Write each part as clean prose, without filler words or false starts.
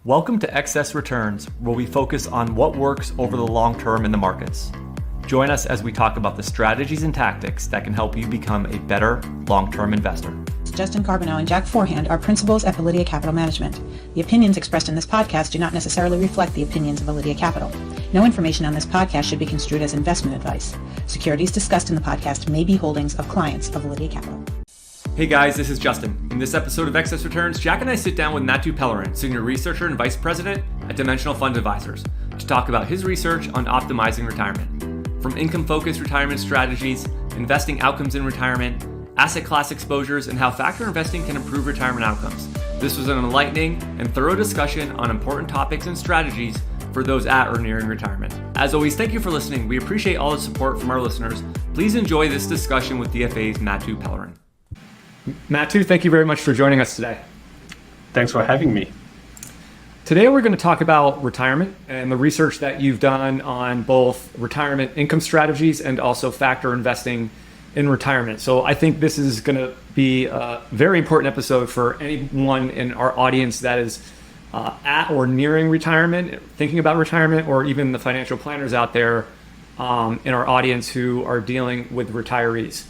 Welcome to Excess Returns, where we focus on what works over the long term in the markets. Join us as we talk about the strategies and tactics that can help you become a better long-term investor. Justin Carbonell and Jack Forehand are principals at Validia Capital Management. The opinions expressed in this podcast do not necessarily reflect the opinions of Validia Capital. No information on this podcast should be construed as investment advice. Securities discussed in the podcast may be holdings of clients of Validia Capital. Hey guys, this is Justin. In this episode of Excess Returns, Jack and I sit down with Mathieu Pellerin, Senior Researcher and Vice President at Dimensional Fund Advisors, to talk about his research on optimizing retirement. From income-focused retirement strategies, investing outcomes in retirement, asset class exposures, and how factor investing can improve retirement outcomes. This was an enlightening and thorough discussion on important topics and strategies for those at or nearing retirement. As always, thank you for listening. We appreciate all the support from our listeners. Please enjoy this discussion with DFA's Mathieu Pellerin. Mathieu, thank you very much for joining us today. Thanks for having me. Today we're going to talk about retirement and the research that you've done on both retirement income strategies and also factor investing in retirement. So I think this is going to be a very important episode for anyone in our audience that is at or nearing retirement, thinking about retirement, or even the financial planners out there in our audience who are dealing with retirees.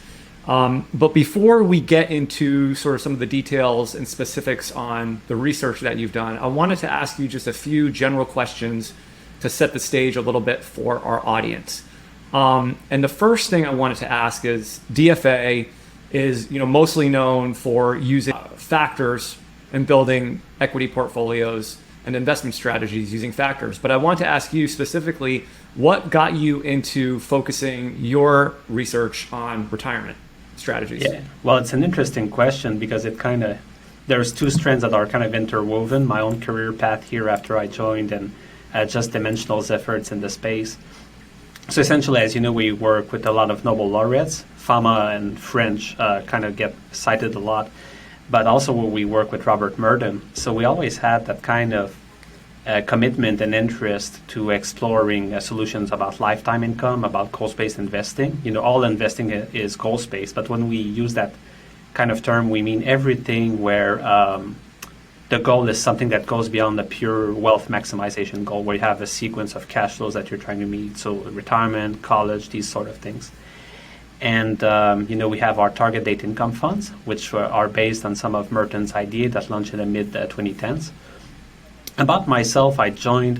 But before we get into sort of some of the details and specifics on the research that you've done, I wanted to ask you just a few general questions to set the stage a little bit for our audience. And the first thing I wanted to ask is, DFA is mostly known for using factors and building equity portfolios and investment strategies using factors. But I want to ask you specifically, what got you into focusing your research on retirement strategies? Yeah, well, it's an interesting question because there's two strands that are kind of interwoven. My own career path here after I joined and just Dimensional's efforts in the space. So essentially, as you know, we work with a lot of Nobel laureates. Fama and French kind of get cited a lot, but also we work with Robert Merton. So we always had that kind of commitment and interest to exploring solutions about lifetime income, about goals-based investing. All investing is goals-based, but when we use that kind of term, we mean everything where the goal is something that goes beyond the pure wealth maximization goal, where you have a sequence of cash flows that you're trying to meet. So retirement, college, these sort of things. And, we have our target date income funds, which are based on some of Merton's idea that launched in the mid-2010s. About myself, I joined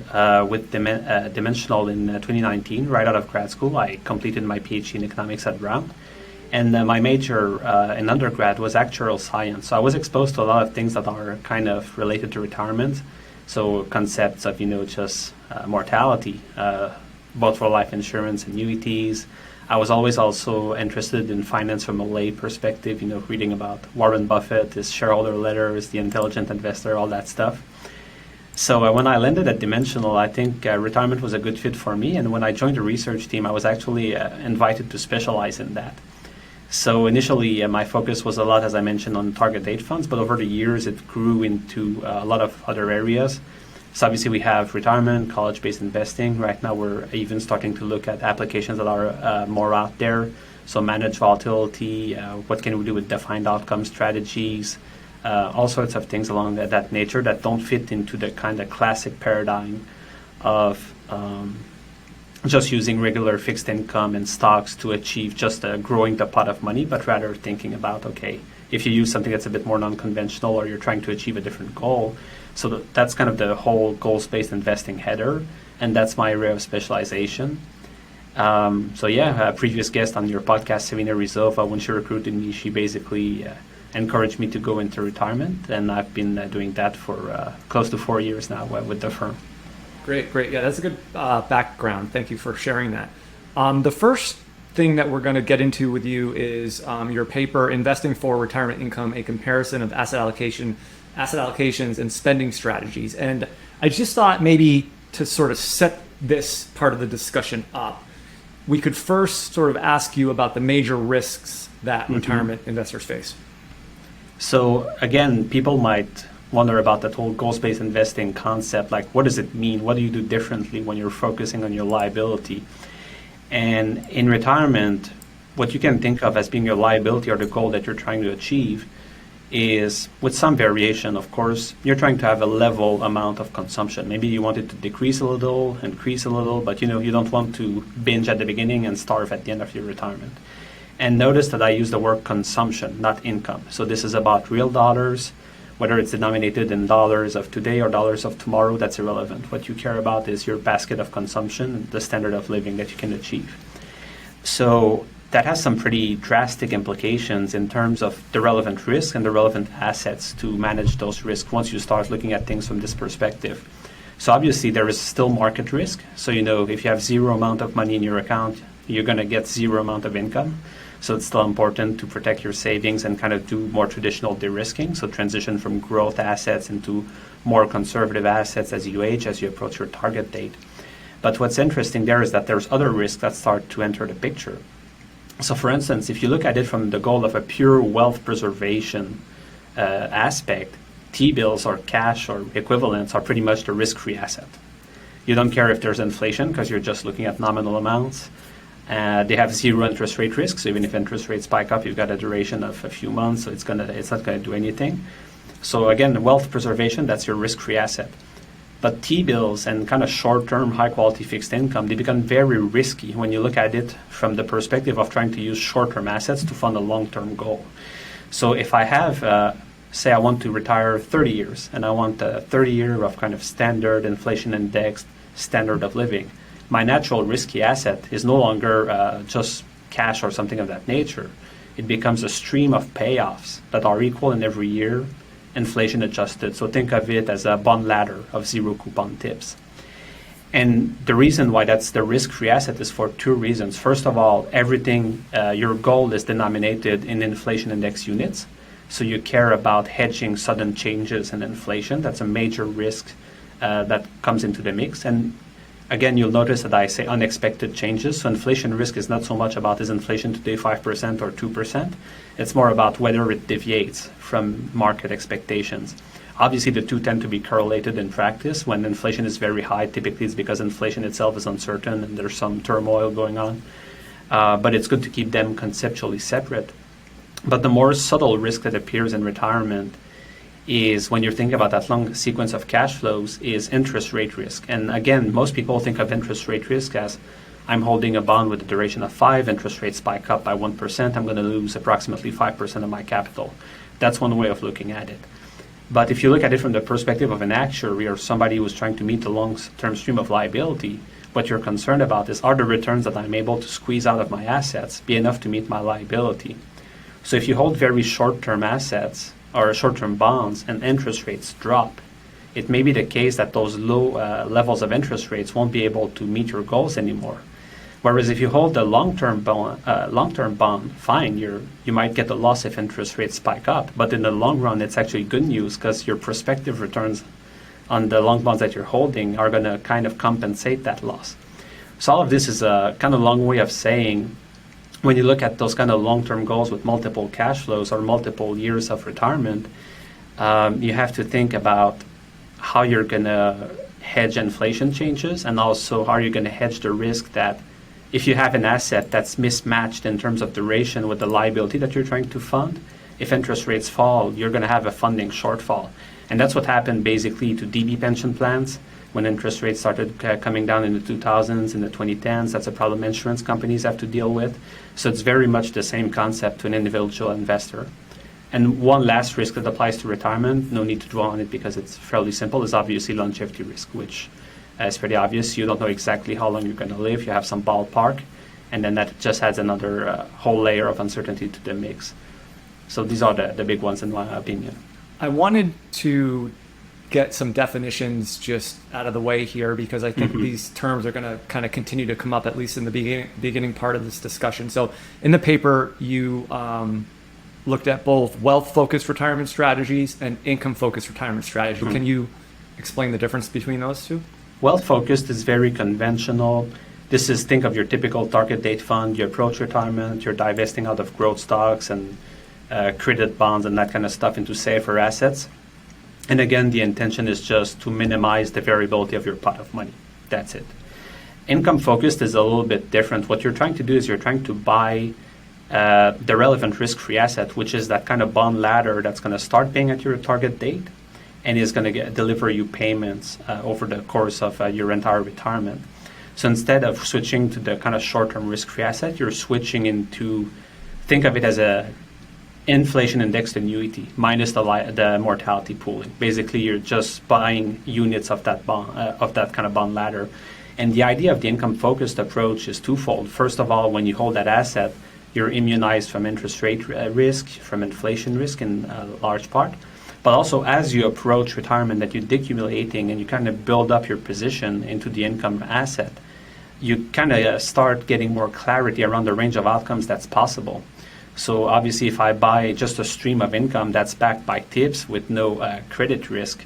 with Dimensional in 2019, right out of grad school. I completed my PhD in economics at Brown. And my major in undergrad was actuarial science. So I was exposed to a lot of things that are kind of related to retirement. So concepts of, just mortality, both for life insurance, annuities. I was always also interested in finance from a lay perspective, reading about Warren Buffett, his shareholder letters, the intelligent investor, all that stuff. So when I landed at Dimensional, I think retirement was a good fit for me. And when I joined the research team, I was actually invited to specialize in that. So initially, my focus was a lot, as I mentioned, on target date funds. But over the years, it grew into a lot of other areas. So obviously, we have retirement, college-based investing. Right now, we're even starting to look at applications that are more out there. So managed volatility, what can we do with defined outcome strategies, all sorts of things along that nature that don't fit into the kind of classic paradigm of just using regular fixed income and stocks to achieve just growing the pot of money, but rather thinking about, okay, if you use something that's a bit more non-conventional or you're trying to achieve a different goal. So that's kind of the whole goals-based investing header, and that's my area of specialization. A previous guest on your podcast, Savina Rizova, when she recruited me, she basically encouraged me to go into retirement, and I've been doing that for close to 4 years now with the firm. Great. Yeah, that's a good background. Thank you for sharing that. The first thing that we're going to get into with you is your paper, Investing for Retirement Income, a comparison of asset allocations and spending strategies. And I just thought maybe to sort of set this part of the discussion up, we could first sort of ask you about the major risks that retirement investors face. So again, people might wonder about that whole goals-based investing concept. Like, what does it mean? What do you do differently when you're focusing on your liability? And in retirement, what you can think of as being your liability or the goal that you're trying to achieve is, with some variation, of course, you're trying to have a level amount of consumption. Maybe you want it to decrease a little, increase a little, but you don't want to binge at the beginning and starve at the end of your retirement. And notice that I use the word consumption, not income. So this is about real dollars, whether it's denominated in dollars of today or dollars of tomorrow, that's irrelevant. What you care about is your basket of consumption, the standard of living that you can achieve. So that has some pretty drastic implications in terms of the relevant risks and the relevant assets to manage those risks once you start looking at things from this perspective. So obviously there is still market risk. So if you have zero amount of money in your account, you're going to get zero amount of income. So it's still important to protect your savings and kind of do more traditional de-risking. So transition from growth assets into more conservative assets as you age, as you approach your target date. But what's interesting there is that there's other risks that start to enter the picture. So for instance, if you look at it from the goal of a pure wealth preservation aspect, T-bills or cash or equivalents are pretty much the risk-free asset. You don't care if there's inflation because you're just looking at nominal amounts. They have zero interest rate risk, so even if interest rates spike up, you've got a duration of a few months, so it's not going to do anything. So again, wealth preservation, that's your risk-free asset. But T-bills and kind of short-term, high-quality fixed income, they become very risky when you look at it from the perspective of trying to use short-term assets to fund a long-term goal. So if I have, say I want to retire 30 years, and I want a 30-year of kind of standard inflation-indexed standard of living, my natural risky asset is no longer just cash or something of that nature. It becomes a stream of payoffs that are equal in every year, inflation adjusted. So think of it as a bond ladder of zero coupon tips. And the reason why that's the risk-free asset is for two reasons. First of all, everything, your goal is denominated in inflation index units. So you care about hedging sudden changes in inflation. That's a major risk that comes into the mix. And again, you'll notice that I say unexpected changes. So inflation risk is not so much about is inflation today 5% or 2%. It's more about whether it deviates from market expectations. Obviously, the two tend to be correlated in practice. When inflation is very high, typically it's because inflation itself is uncertain and there's some turmoil going on. But it's good to keep them conceptually separate. But the more subtle risk that appears in retirement is when you're thinking about that long sequence of cash flows is interest rate risk. And again, most people think of interest rate risk as I'm holding a bond with a duration of 5, interest rates spike up by 1%, I'm going to lose approximately 5% of my capital. That's one way of looking at it. But if you look at it from the perspective of an actuary or somebody who's trying to meet the long-term stream of liability, what you're concerned about is, are the returns that I'm able to squeeze out of my assets be enough to meet my liability? So if you hold very short-term assets or short-term bonds and interest rates drop, it may be the case that those low levels of interest rates won't be able to meet your goals anymore. Whereas if you hold the long-term bond, fine, you might get a loss if interest rates spike up, but in the long run, it's actually good news because your prospective returns on the long bonds that you're holding are going to kind of compensate that loss. So all of this is a kind of long way of saying, when you look at those kind of long-term goals with multiple cash flows or multiple years of retirement, you have to think about how you're going to hedge inflation changes and also how you're going to hedge the risk that if you have an asset that's mismatched in terms of duration with the liability that you're trying to fund, if interest rates fall, you're going to have a funding shortfall. And that's what happened basically to DB pension plans when interest rates started coming down in the 2000s, in the 2010s. That's a problem insurance companies have to deal with. So it's very much the same concept to an individual investor. And one last risk that applies to retirement, no need to dwell on it because it's fairly simple, is obviously longevity risk, which is pretty obvious. You don't know exactly how long you're going to live. You have some ballpark, and then that just adds another whole layer of uncertainty to the mix. So these are the big ones in my opinion. I wanted to get some definitions just out of the way here because I think these terms are going to kind of continue to come up, at least in the beginning part of this discussion. So in the paper, you looked at both wealth-focused retirement strategies and income-focused retirement strategy. Can you explain the difference between those two? Wealth-focused is very conventional. This is, think of your typical target date fund. You approach retirement, you're divesting out of growth stocks and credit bonds and that kind of stuff into safer assets. And again, the intention is just to minimize the variability of your pot of money. That's it. Income-focused is a little bit different. What you're trying to do is you're trying to buy the relevant risk-free asset, which is that kind of bond ladder that's going to start paying at your target date and is going to deliver you payments over the course of your entire retirement. So instead of switching to the kind of short-term risk-free asset, you're switching into, think of it as a inflation-indexed annuity minus the mortality pooling. Basically, you're just buying units of that bond, of that kind of bond ladder. And the idea of the income-focused approach is twofold. First of all, when you hold that asset, you're immunized from interest rate risk, from inflation risk in large part. But also, as you approach retirement, that you're decumulating and you kind of build up your position into the income asset, you kind of start getting more clarity around the range of outcomes that's possible. So obviously, if I buy just a stream of income that's backed by tips with no credit risk,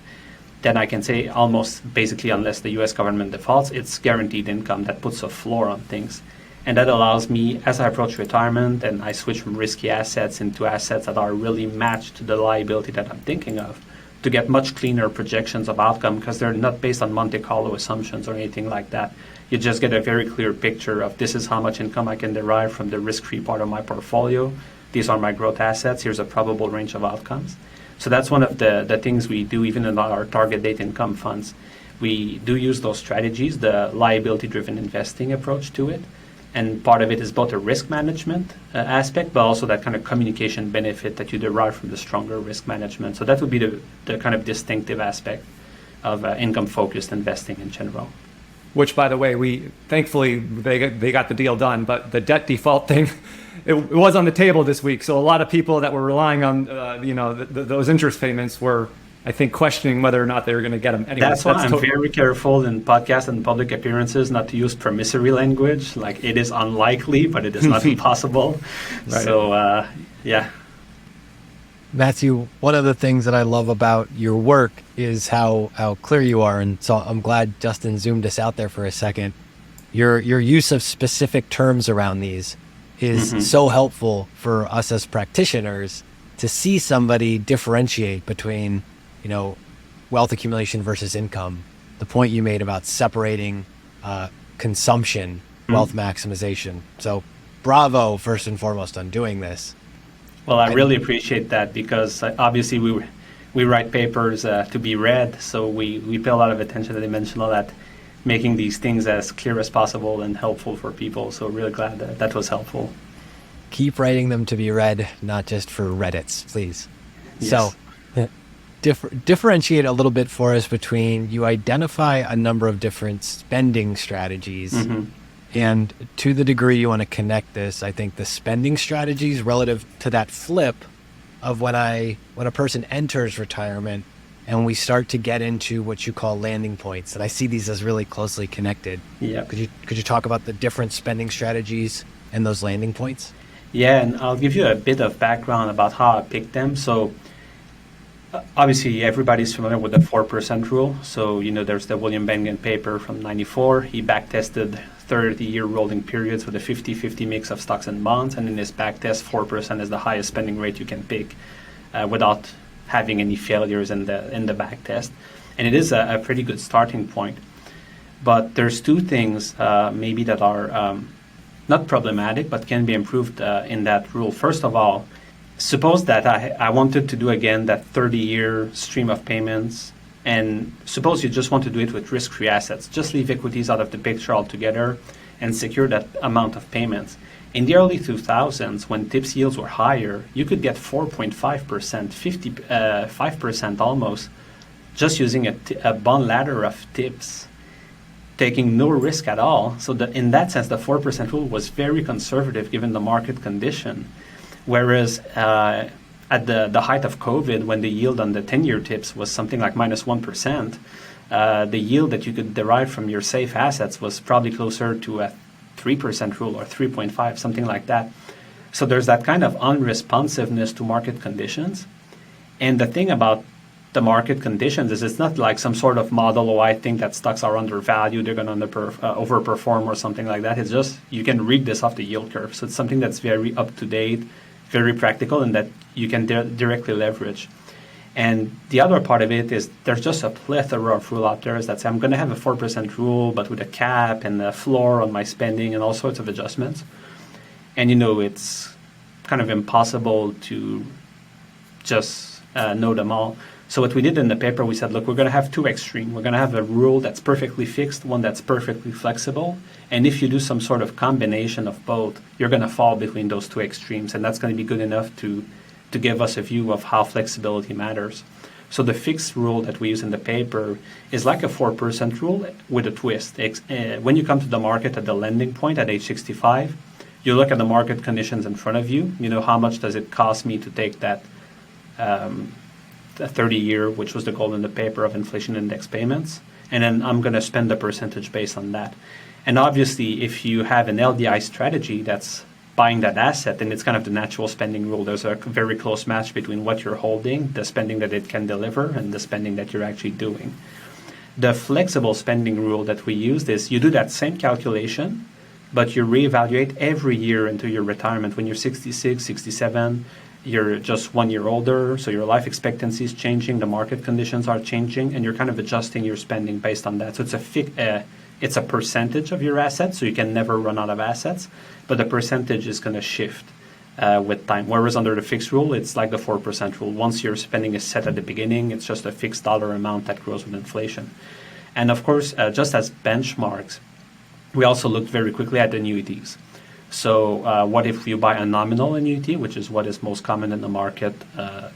then I can say almost basically, unless the U.S. government defaults, it's guaranteed income that puts a floor on things. And that allows me, as I approach retirement and I switch from risky assets into assets that are really matched to the liability that I'm thinking of, to get much cleaner projections of outcome because they're not based on Monte Carlo assumptions or anything like that. You just get a very clear picture of this is how much income I can derive from the risk-free part of my portfolio. These are my growth assets. Here's a probable range of outcomes. So that's one of the things we do even in our target date income funds. We do use those strategies, the liability-driven investing approach to it. And part of it is both a risk management aspect, but also that kind of communication benefit that you derive from the stronger risk management. So that would be the kind of distinctive aspect of income-focused investing in general. Which, by the way, thankfully they got the deal done, but the debt default thing, it was on the table this week. So a lot of people that were relying on those interest payments were, I think, questioning whether or not they were going to get them. Anyway, that's why I'm very careful in podcasts and public appearances not to use promissory language. Like, it is unlikely, but it is not impossible. Right. So, yeah. Mathieu, one of the things that I love about your work is how clear you are. And so I'm glad Justin zoomed us out there for a second. Your use of specific terms around these is so helpful for us as practitioners to see somebody differentiate between, wealth accumulation versus income. The point you made about separating consumption, wealth maximization. So bravo, first and foremost, on doing this. Well, I really appreciate that because obviously we write papers to be read, so we pay a lot of attention to the dimensional that making these things as clear as possible and helpful for people. So really glad that was helpful. Keep writing them to be read, not just for Reddits, please. Yes. So differentiate a little bit for us between, you identify a number of different spending strategies. And to the degree you want to connect this, I think the spending strategies relative to that flip of when a person enters retirement and we start to get into what you call landing points. And I see these as really closely connected. Yeah. Could you talk about the different spending strategies and those landing points? Yeah, and I'll give you a bit of background about how I picked them. So obviously everybody's familiar with the 4% rule. So, there's the William Bengen paper from 94. He backtested 30-year rolling periods with a 50-50 mix of stocks and bonds. And in this backtest, 4% is the highest spending rate you can pick without having any failures in the backtest. And it is a pretty good starting point. But there's two things maybe that are not problematic, but can be improved in that rule. First of all, suppose that I wanted to do again that 30-year stream of payments, and suppose you just want to do it with risk-free assets. Just leave equities out of the picture altogether and secure that amount of payments. In the early 2000s, when tips yields were higher, you could get 4.5%, 5% almost, just using a bond ladder of tips, taking no risk at all. So in that sense, the 4% rule was very conservative given the market condition. Whereas at the height of COVID, when the yield on the 10-year tips was something like minus 1%, the yield that you could derive from your safe assets was probably closer to a 3% rule or 3.5, something like that. So there's that kind of unresponsiveness to market conditions. And the thing about the market conditions is it's not like some sort of model, I think that stocks are undervalued, they're going to overperform or something like that. It's just, you can read this off the yield curve. So it's something that's very up-to-date, very practical, and that you can directly leverage. And the other part of it is there's just a plethora of rules out there that say I'm going to have a 4% rule, but with a cap and a floor on my spending and all sorts of adjustments. And it's kind of impossible to just know them all. So what we did in the paper, we said, look, we're going to have two extremes. We're going to have a rule that's perfectly fixed, one that's perfectly flexible. And if you do some sort of combination of both, you're going to fall between those two extremes. And that's going to be good enough to give us a view of how flexibility matters. So the fixed rule that we use in the paper is like a 4% rule with a twist. When you come to the market at the lending point at age 65, you look at the market conditions in front of you. You know, how much does it cost me to take that 30-year, which was the goal in the paper, of inflation index payments, and then I'm going to spend the percentage based on that. And obviously, if you have an LDI strategy that's buying that asset, then it's kind of the natural spending rule. There's a very close match between what you're holding, the spending that it can deliver, and the spending that you're actually doing. The flexible spending rule that we used is you do that same calculation, but you reevaluate every year into your retirement. When you're 66, 67, you're just 1 year older, so your life expectancy is changing, the market conditions are changing, and you're kind of adjusting your spending based on that. So it's a percentage of your assets, so you can never run out of assets, but the percentage is going to shift with time. Whereas under the fixed rule, it's like the 4% rule. Once your spending is set at the beginning, it's just a fixed dollar amount that grows with inflation. And of course, just as benchmarks, we also looked very quickly at annuities. So what if you buy a nominal annuity, which is what is most common in the market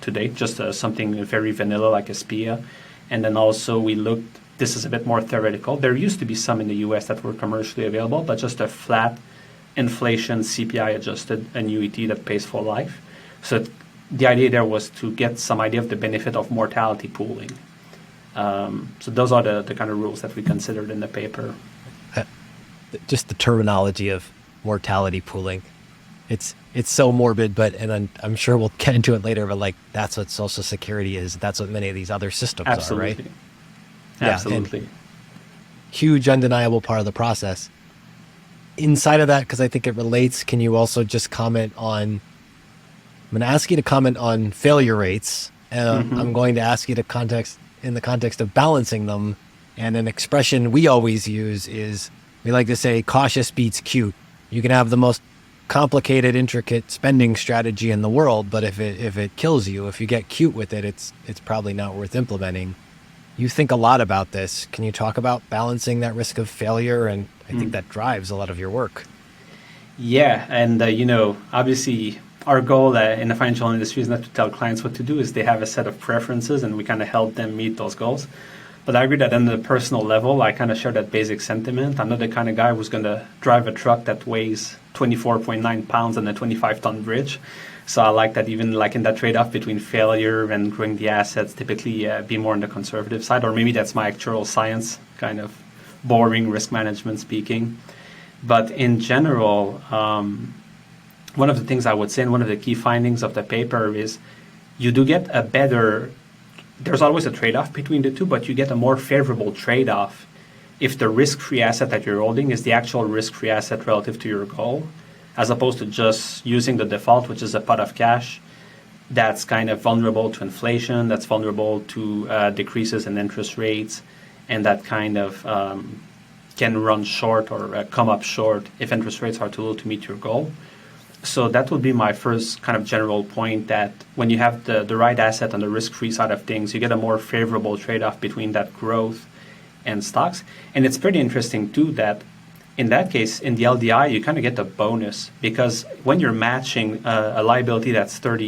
today, just something very vanilla like a SPIA. And then also we looked, this is a bit more theoretical. There used to be some in the US that were commercially available, but just a flat inflation CPI adjusted annuity that pays for life. So the idea there was to get some idea of the benefit of mortality pooling. So those are the kind of rules that we considered in the paper. Just the terminology of mortality pooling, it's so morbid, but I'm sure we'll get into it later, but like that's what Social Security is. That's what many of these other systems are, right? Absolutely. Yeah, huge undeniable part of the process. Inside of that, because I think it relates, can you also just comment on, I'm going to ask you to comment on failure rates. I'm going to ask you to in the context of balancing them. And an expression we always use is, we like to say, cautious beats cute. You can have the most complicated, intricate spending strategy in the world, but if it kills you, if you get cute with it, it's probably not worth implementing. You think a lot about this. Can you talk about balancing that risk of failure? And I think that drives a lot of your work. Yeah, and obviously our goal in the financial industry is not to tell clients what to do, is they have a set of preferences and we kind of help them meet those goals. But I agree that on the personal level, I kind of share that basic sentiment. I'm not the kind of guy who's going to drive a truck that weighs 24.9 pounds on a 25-ton bridge. So I like that, even like in that trade-off between failure and growing the assets, typically be more on the conservative side, or maybe that's my actuarial science, kind of boring risk management speaking. But in general, one of the things I would say, and one of the key findings of the paper is you do get a better, there's always a trade-off between the two, but you get a more favorable trade-off if the risk-free asset that you're holding is the actual risk-free asset relative to your goal, as opposed to just using the default, which is a pot of cash that's kind of vulnerable to inflation, that's vulnerable to decreases in interest rates, and that kind of can run short or come up short if interest rates are too low to meet your goal. So that would be my first kind of general point, that when you have the right asset on the risk-free side of things, you get a more favorable trade-off between that growth and stocks. And it's pretty interesting too that in that case, in the LDI, you kind of get a bonus, because when you're matching a liability that's 30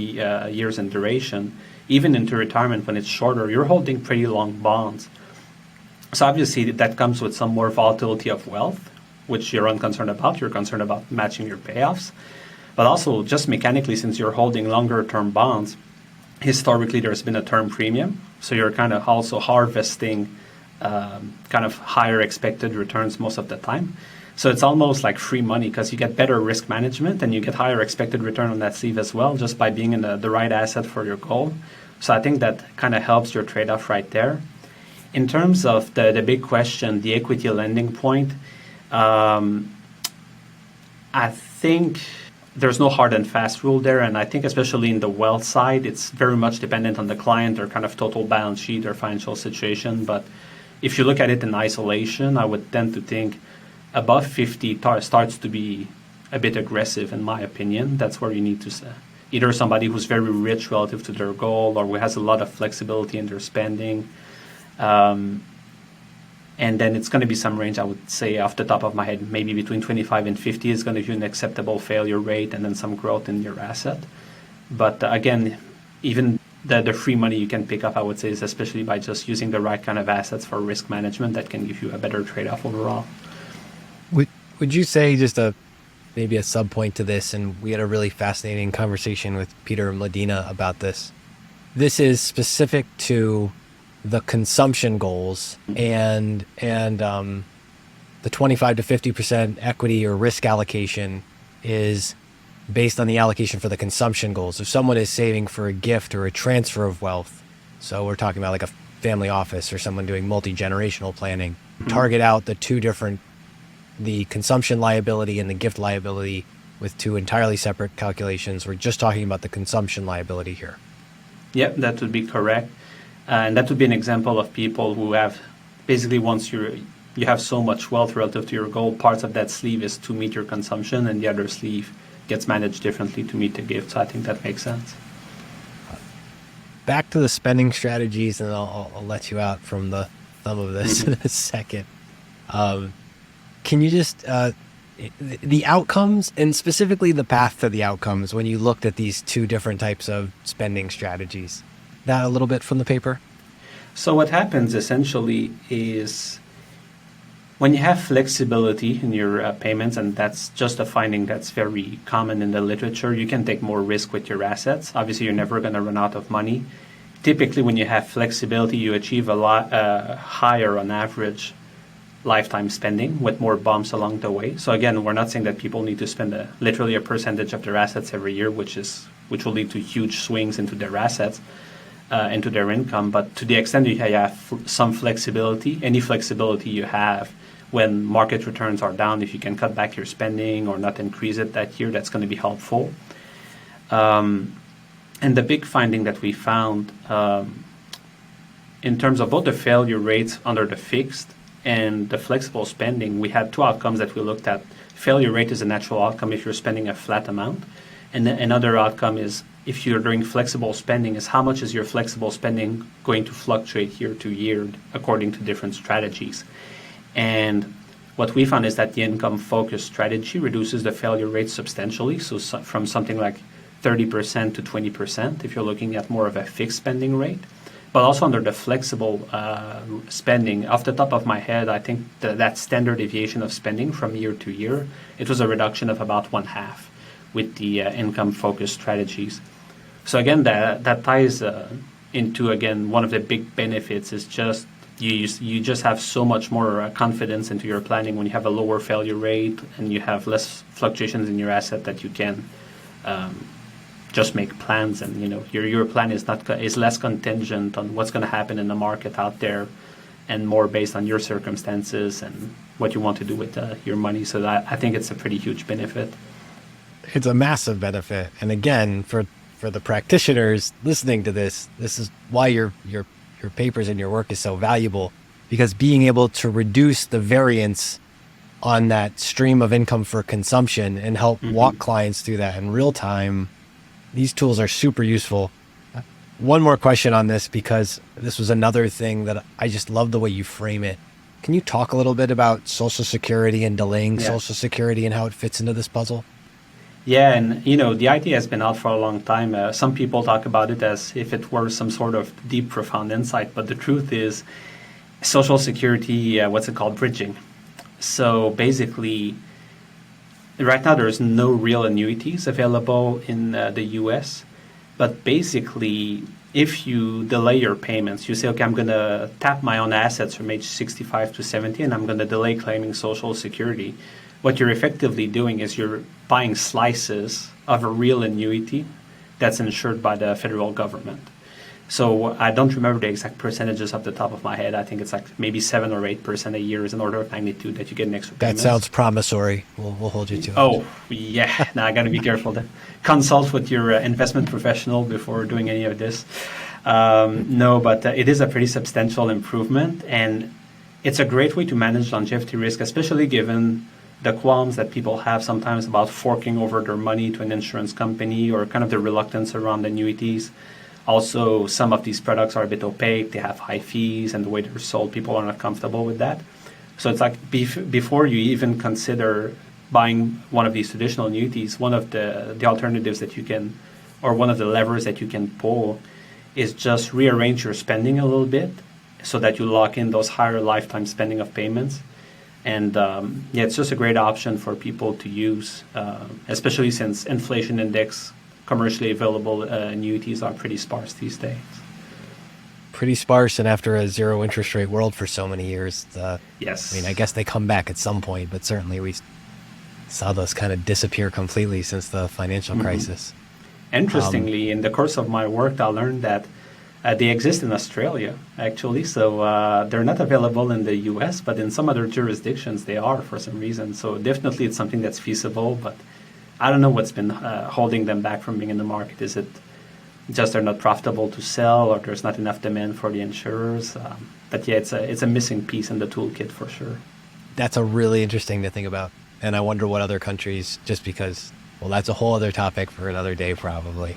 years in duration, even into retirement when it's shorter, you're holding pretty long bonds. So obviously that comes with some more volatility of wealth, which you're unconcerned about. You're concerned about matching your payoffs. But also just mechanically, since you're holding longer term bonds, historically there's been a term premium. So you're kind of also harvesting kind of higher expected returns most of the time. So it's almost like free money, because you get better risk management and you get higher expected return on that sleeve as well, just by being in the right asset for your goal. So I think that kind of helps your trade-off right there. In terms of the big question, the equity lending point, I think there's no hard and fast rule there. And I think especially in the wealth side, it's very much dependent on the client, or kind of total balance sheet or financial situation. But if you look at it in isolation, I would tend to think above 50 starts to be a bit aggressive, in my opinion. That's where you need to either somebody who's very rich relative to their goal or who has a lot of flexibility in their spending. And then it's going to be some range, I would say, off the top of my head, maybe between 25 and 50 is going to be an acceptable failure rate, and then some growth in your asset. But again, even the free money you can pick up, I would say, is especially by just using the right kind of assets for risk management that can give you a better trade-off overall. Would you say, just maybe a sub point to this, and we had a really fascinating conversation with Peter Medina about this. This is specific to the consumption goals and the 25 to 50% equity or risk allocation is based on the allocation for the consumption goals. If someone is saving for a gift or a transfer of wealth, so we're talking about like a family office or someone doing multi-generational planning, target out the consumption liability and the gift liability with two entirely separate calculations. We're just talking about the consumption liability here. Yep, that would be correct. And that would be an example of people who have basically, once you have so much wealth relative to your goal, parts of that sleeve is to meet your consumption and the other sleeve gets managed differently to meet the gift. So I think that makes sense. Back to the spending strategies, and I'll let you out from the thumb of this in a second. Can you just, the outcomes, and specifically the path to the outcomes when you looked at these two different types of spending strategies? That a little bit from the paper? So what happens essentially is when you have flexibility in your payments, and that's just a finding that's very common in the literature, you can take more risk with your assets. Obviously, you're never going to run out of money. Typically, when you have flexibility, you achieve a lot higher on average lifetime spending with more bumps along the way. So again, we're not saying that people need to spend literally a percentage of their assets every year, which will lead to huge swings into their assets. Into their income, but to the extent that you have some flexibility, any flexibility you have when market returns are down, if you can cut back your spending or not increase it that year, that's going to be helpful. And the big finding that we found in terms of both the failure rates under the fixed and the flexible spending, we had two outcomes that we looked at. Failure rate is a natural outcome if you're spending a flat amount. And another outcome is if you're doing flexible spending is how much is your flexible spending going to fluctuate year to year according to different strategies. And what we found is that the income-focused strategy reduces the failure rate substantially, so from something like 30% to 20% if you're looking at more of a fixed spending rate. But also under the flexible spending, off the top of my head, I think that standard deviation of spending from year to year, it was a reduction of about 1/2 with the income-focused strategies. So again, that ties into, again, one of the big benefits is just you just have so much more confidence into your planning when you have a lower failure rate and you have less fluctuations in your asset that you can just make plans, and your plan is less contingent on what's going to happen in the market out there and more based on your circumstances and what you want to do with your money. So I think it's a pretty huge benefit. It's a massive benefit. And again, for the practitioners listening to this is why your papers and your work is so valuable, because being able to reduce the variance on that stream of income for consumption and help walk clients through that in real time, these tools are super useful. One more question on this, because this was another thing that I just love the way you frame it. Can you talk a little bit about Social Security and delaying Social Security and how it fits into this puzzle? Yeah, and the idea has been out for a long time. Some people talk about it as if it were some sort of deep, profound insight, but the truth is Social Security, what's it called, bridging. So basically, right now there's no real annuities available in the US, but basically if you delay your payments, you say, okay, I'm going to tap my own assets from age 65 to 70 and I'm going to delay claiming Social Security. What you're effectively doing is you're buying slices of a real annuity that's insured by the federal government. So I don't remember the exact percentages off the top of my head. I think it's like maybe 7 or 8% a year is an order of magnitude that you get an extra payment. That sounds promissory. We'll hold you to it. Oh, yeah. Now I got to be careful. Consult with your investment professional before doing any of this. No, but it is a pretty substantial improvement, and it's a great way to manage longevity risk, especially given the qualms that people have sometimes about forking over their money to an insurance company, or kind of the reluctance around annuities. Also, some of these products are a bit opaque. They have high fees, and the way they're sold, people are not comfortable with that. So it's like before you even consider buying one of these traditional annuities, one of the alternatives that you can, or one of the levers that you can pull, is just rearrange your spending a little bit so that you lock in those higher lifetime spending of payments. And yeah, it's just a great option for people to use, especially since inflation index commercially available annuities are pretty sparse these days. Pretty sparse, and after a zero interest rate world for so many years, Yes. I mean, I guess they come back at some point, but certainly we saw those kind of disappear completely since the financial crisis. Interestingly, in the course of my work, I learned that they exist in Australia, actually. So they're not available in the US, but in some other jurisdictions they are for some reason. So definitely it's something that's feasible, but I don't know what's been holding them back from being in the market. Is it just they're not profitable to sell, or there's not enough demand for the insurers? But yeah, it's a missing piece in the toolkit for sure. That's a really interesting to think about. And I wonder what other countries, just because, well, that's a whole other topic for another day, probably.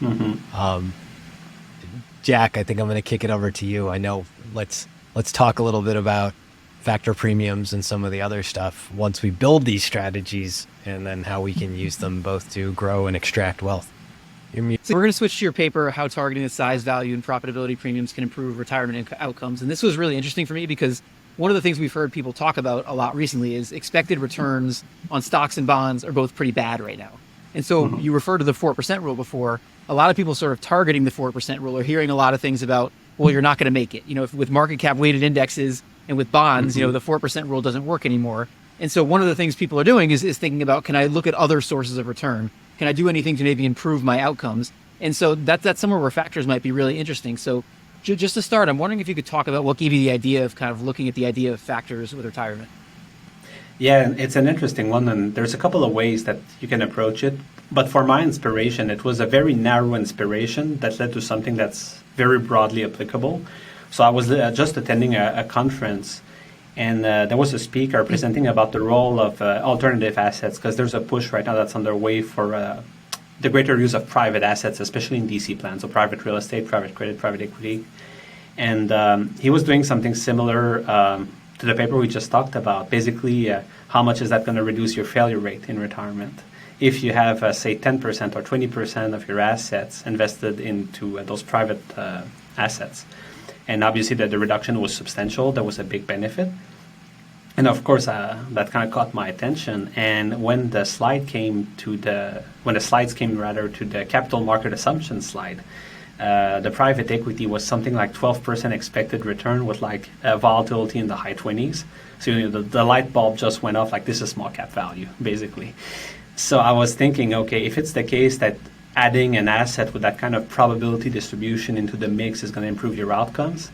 Jack, I think I'm going to kick it over to you. I know let's talk a little bit about factor premiums and some of the other stuff once we build these strategies, and then how we can use them both to grow and extract wealth. So we're going to switch to your paper, How Targeting the Size, Value, and Profitability Premiums Can Improve Retirement Outcomes. And this was really interesting for me because one of the things we've heard people talk about a lot recently is expected returns on stocks and bonds are both pretty bad right now. And so you referred to the 4% rule before. A lot of people sort of targeting the 4% rule are hearing a lot of things about, well, you're not going to make it. You know, if, with market cap weighted indexes and with bonds, you know, the 4% rule doesn't work anymore. And so one of the things people are doing is thinking about, can I look at other sources of return? Can I do anything to maybe improve my outcomes? And so that's somewhere where factors might be really interesting. So just to start, I'm wondering if you could talk about what gave you the idea of kind of looking at the idea of factors with retirement. Yeah, it's an interesting one, and there's a couple of ways that you can approach it. But for my inspiration, it was a very narrow inspiration that led to something that's very broadly applicable. So I was just attending a conference, and there was a speaker presenting about the role of alternative assets, because there's a push right now that's underway for the greater use of private assets, especially in DC plans, so private real estate, private credit, private equity. And he was doing something similar to the paper we just talked about. Basically, how much is that going to reduce your failure rate in retirement? If you have, say, 10% or 20% of your assets invested into those private assets, and obviously the reduction was substantial, there was a big benefit. And of course, that kind of caught my attention. And when the slides came to the capital market assumption slide, the private equity was something like 12% expected return with like volatility in the high 20s. So you know, the light bulb just went off, like this is small cap value, basically. So I was thinking, okay, if it's the case that adding an asset with that kind of probability distribution into the mix is going to improve your outcomes,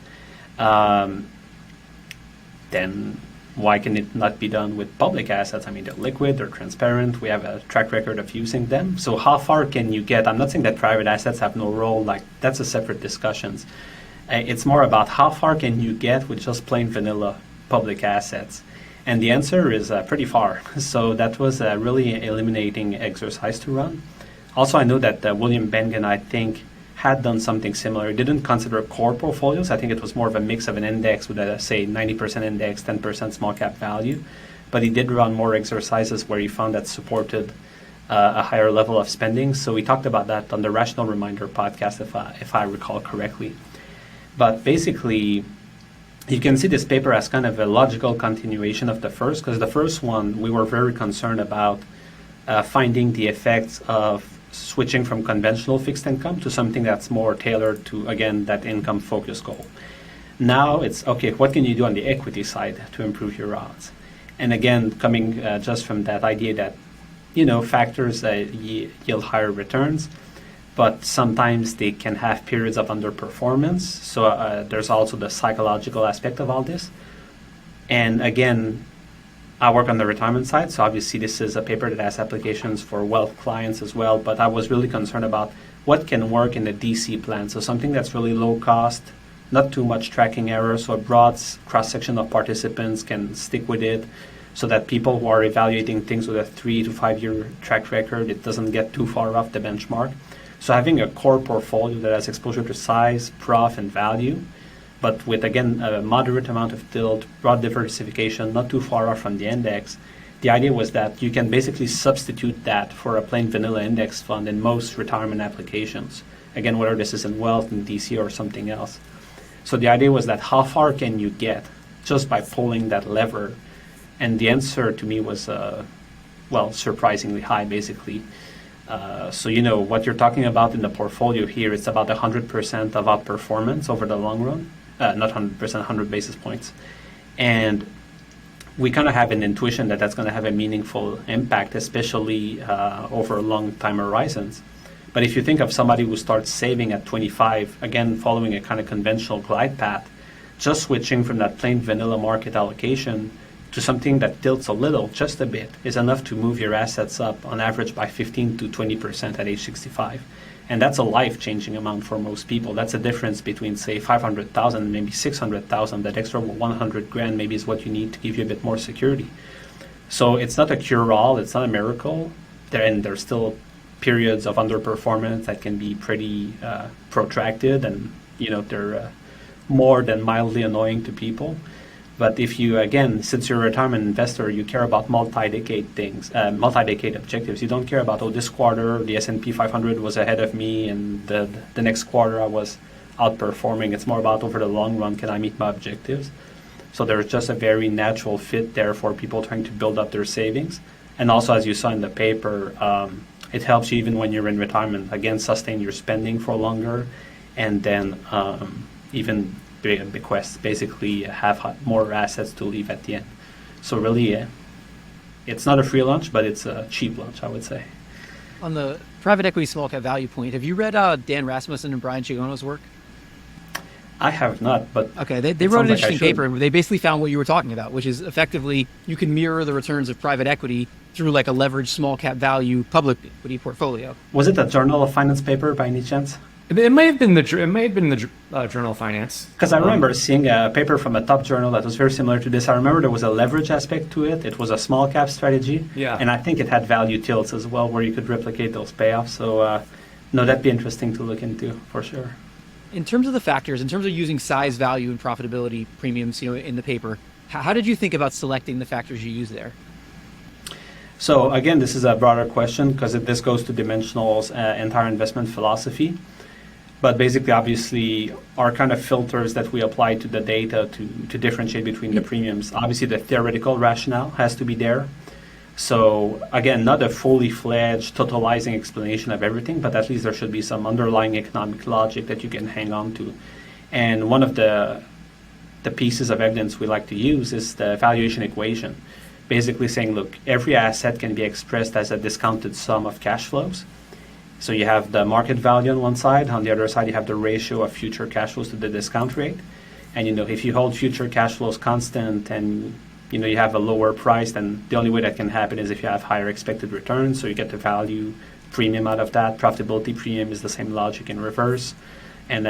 then why can it not be done with public assets? I mean, they're liquid, they're transparent, we have a track record of using them. So how far can you get? I'm not saying that private assets have no role, like that's a separate discussion. It's more about how far can you get with just plain vanilla public assets? And the answer is pretty far. So that was a really eliminating exercise to run. Also, I know that William Bengen, I think, had done something similar. He didn't consider core portfolios. I think it was more of a mix of an index with a, say, 90% index, 10% small cap value. But he did run more exercises where he found that supported a higher level of spending. So we talked about that on the Rational Reminder podcast, if I recall correctly. But basically, you can see this paper as kind of a logical continuation of the first, because the first one, we were very concerned about finding the effects of switching from conventional fixed income to something that's more tailored to, again, that income-focused goal. Now it's, okay, what can you do on the equity side to improve your odds? And again, coming just from that idea that, you know, factors yield higher returns, but sometimes they can have periods of underperformance. So there's also the psychological aspect of all this. And again, I work on the retirement side, so obviously this is a paper that has applications for wealth clients as well, but I was really concerned about what can work in a DC plan. So something that's really low cost, not too much tracking error, so a broad cross-section of participants can stick with it. so that people who are evaluating things with a 3 to 5 year track record, it doesn't get too far off the benchmark. So having a core portfolio that has exposure to size, prof, and value, but with, again, a moderate amount of tilt, broad diversification, not too far off from the index, the idea was that you can basically substitute that for a plain vanilla index fund in most retirement applications. Again, whether this is in wealth, in DC, or something else. So the idea was that how far can you get just by pulling that lever? And the answer to me was, surprisingly high, basically. So, what you're talking about in the portfolio here, it's about 100% of outperformance over the long run. Not 100%, 100 basis points. And we kind of have an intuition that that's going to have a meaningful impact, especially over long time horizons. But if you think of somebody who starts saving at 25, again, following a kind of conventional glide path, just switching from that plain vanilla market allocation to something that tilts a little, just a bit, is enough to move your assets up on average by 15 to 20% at age 65. And that's a life-changing amount for most people. That's a difference between, say, 500,000 and maybe 600,000. That extra 100 grand maybe is what you need to give you a bit more security. So it's not a cure-all. It's not a miracle. There's still periods of underperformance that can be pretty protracted, and they're more than mildly annoying to people. But if you, again, since you're a retirement investor, you care about multi-decade things, multi-decade objectives. You don't care about, this quarter the S&P 500 was ahead of me, and the next quarter I was outperforming. It's more about, over the long run, can I meet my objectives? So there's just a very natural fit there for people trying to build up their savings. And also, as you saw in the paper, it helps you even when you're in retirement, again, sustain your spending for longer, and then even bequest, basically have more assets to leave at the end. So really, it's not a free lunch, but it's a cheap lunch, I would say. On the private equity small cap value point, have you read Dan Rasmussen and Brian Chigono's work? I have not, but okay, they wrote an interesting paper. They basically found what you were talking about, which is effectively you can mirror the returns of private equity through like a leveraged small cap value public equity portfolio. Was it a Journal of Finance paper by any chance? It may have been the Journal of Finance. Because I remember seeing a paper from a top journal that was very similar to this. I remember there was a leverage aspect to it. It was a small cap strategy. Yeah. And I think it had value tilts as well, where you could replicate those payoffs. So, that'd be interesting to look into for sure. In terms of the factors, in terms of using size, value, and profitability premiums, in the paper, how did you think about selecting the factors you use there? So again, this is a broader question because this goes to Dimensional's entire investment philosophy. But basically, obviously, our kind of filters that we apply to the data to differentiate between the premiums, obviously the theoretical rationale has to be there. So again, not a fully fledged, totalizing explanation of everything, but at least there should be some underlying economic logic that you can hang on to. And one of the pieces of evidence we like to use is the valuation equation, basically saying, look, every asset can be expressed as a discounted sum of cash flows. So you have the market value on one side, on the other side you have the ratio of future cash flows to the discount rate. And if you hold future cash flows constant and you have a lower price, then the only way that can happen is if you have higher expected returns, so you get the value premium out of that. Profitability premium is the same logic in reverse. And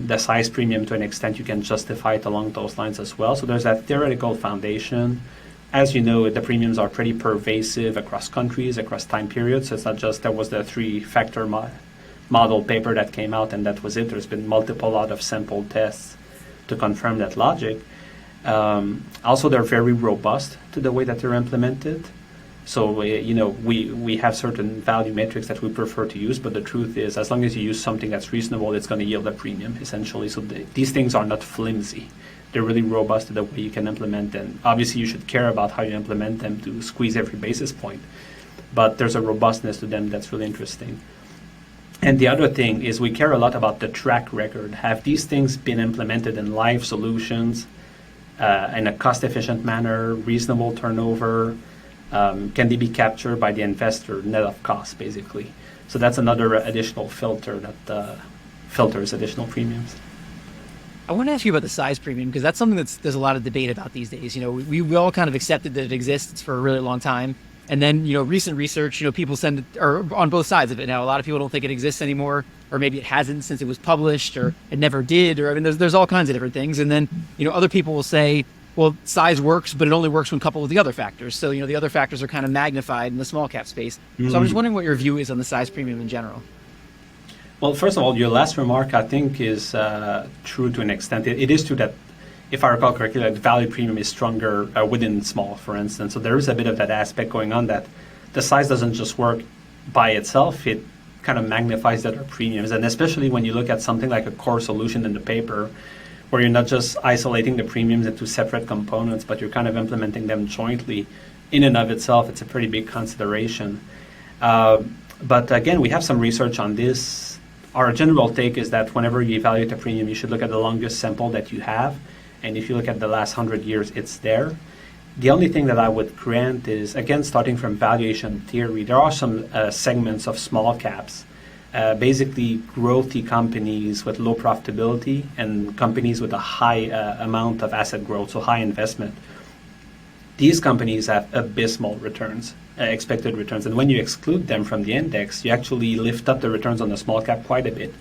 the size premium, to an extent, you can justify it along those lines as well. So there's that theoretical foundation. As you know, the premiums are pretty pervasive across countries, across time periods. So it's not just there was the three-factor model paper that came out and that was it. There's been multiple out of sample tests to confirm that logic. Also, they're very robust to the way that they're implemented. So, we have certain value metrics that we prefer to use, but the truth is, as long as you use something that's reasonable, it's going to yield a premium, essentially. So these things are not flimsy. They're really robust to the way you can implement them. Obviously, you should care about how you implement them to squeeze every basis point. But there's a robustness to them that's really interesting. And the other thing is we care a lot about the track record. Have these things been implemented in live solutions in a cost-efficient manner, reasonable turnover? Can they be captured by the investor net of cost, basically? So that's another additional filter that filters additional premiums. I want to ask you about the size premium, because that's something there's a lot of debate about these days. We all kind of accepted that it exists for a really long time. And then, recent research, people send it, or on both sides of it. Now, a lot of people don't think it exists anymore, or maybe it hasn't since it was published, or it never did, or there's all kinds of different things. And then, other people will say, well, size works, but it only works when coupled with the other factors. So, the other factors are kind of magnified in the small cap space. So I'm just wondering what your view is on the size premium in general. Well, first of all, your last remark, I think, is true to an extent. It is true that, if I recall correctly, the value premium is stronger within small, for instance. So there is a bit of that aspect going on, that the size doesn't just work by itself. It kind of magnifies the other premiums. And especially when you look at something like a core solution in the paper, where you're not just isolating the premiums into separate components, but you're kind of implementing them jointly. In and of itself, it's a pretty big consideration. But again, we have some research on this. Our general take is that whenever you evaluate a premium, you should look at the longest sample that you have. And if you look at the last 100 years, it's there. The only thing that I would grant is, again, starting from valuation theory, there are some segments of small caps, basically growthy companies with low profitability and companies with a high amount of asset growth, so high investment. These companies have abysmal returns, expected returns. And when you exclude them from the index, you actually lift up the returns on the small cap quite a bit.